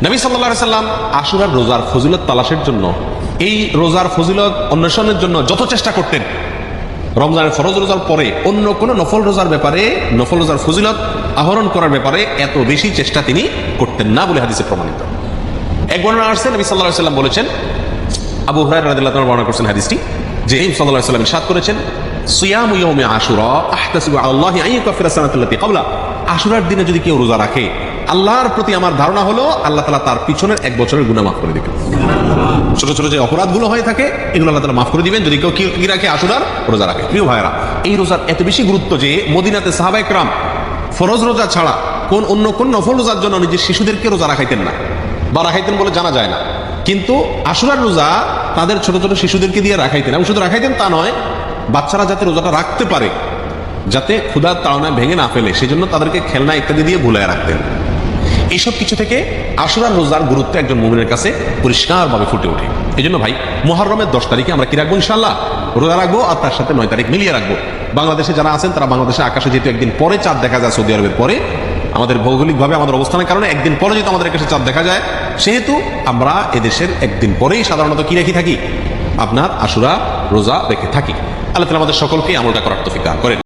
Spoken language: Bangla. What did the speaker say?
নবী সাল্লাল্লাহু আলাইহি সাল্লাম আশুরার রোজার ফজিলত তালাশের জন্য, এই রোজার ফজিলত অন্বেষণের জন্য যত চেষ্টা করতেন, রমজানের ফরজ রোজার পরে অন্য কোন নফল রোজার ব্যাপারে, নফল রোজার ফজিলত আহরণ করার ব্যাপারে এত বেশি চেষ্টা তিনি করতেন না বলে হাদিসে প্রমাণিত। এক বর্ণনা আসছে, নবী সাল্লাল্লাহু আলাইহি সাল্লাম বলেছেন, আবু হুরায়রা রাদিয়াল্লাহু তাআলা বর্ণনা করছেন হাদিসটি, যে সাল্লাল্লাহু আলাইহি সাল্লাম ইরশাদ করেছেন, সিয়ামু ইয়াউমি আশুরা আহতাসিবু আলাল্লাহি আন ইউকাফিরা সানাতাল্লাতী ক্বাবলা। আশুরার দিনে যদি কেউ রোজা রাখে, আল্লাহর প্রতি আমার ধারণা হলো আল্লাহ তাআলা তার পিছনের এক বছরের গুনাহ মাফ করে দিবেন। ছোট ছোট যে অপরাধগুলো হয়ে থাকে এগুলো আল্লাহ তাআলা মাফ করে দিবেন যদি কেউ কি রাখে, আশুরার রোজা রাখে। প্রিয় ভাইরা, এই রোজার এত বেশি গুরুত্ব যে মদিনাতে সাহাবায়ে কেরাম ফরজ রোজা ছাড়া অন্য কোন নফল রোজার জন্য নিজের শিশুদেরকে রোজা রাখাইতেন না, বা রাখাইতেন বলে জানা যায় না, কিন্তু আশুরার রোজা তাদের ছোট ছোট শিশুদেরকে দিয়ে রাখাইতেন। এবং শুধু রাখাইতেন তা নয়, বাচ্চারা যাতে রোজাটা রাখতে পারে, যাতে ক্ষুধার তাড়নায় ভেঙে না ফেলে, সেজন্য তাদেরকে খেলনা ইত্যাদি দিয়ে ভুলায় রাখতেন। এইসব কিছু থেকে আশুরার রোজার গুরুত্ব একজন মুমিনের কাছে পরিষ্কারভাবে ফুটে ওঠে। এই জন্য ভাই, মুহররমের 10 তারিখে আমরা কি রাখবো? ইনশাআল্লাহ রোজা রাখবো, আর তার সাথে 9 তারিখ মিলিয়ে রাখবো। বাংলাদেশে যারা আছেন তারা বাংলাদেশের আকাশে যেহেতু একদিন পরে চাঁদ দেখা যায়, সৌদি আরবের পরে, আমাদের ভৌগোলিকভাবে আমাদের অবস্থানের কারণে একদিন পরে যেহেতু আমাদের আকাশে চাঁদ দেখা যায়, সেহেতু আমরা এদেশের একদিন পরেই সাধারণত কি রেখে থাকি? আপনার আশুরা রোজা রেখে থাকি। আল্লাহ তাআলা আমাদের সকলকে আমলটা করার তৌফিক দান করেন।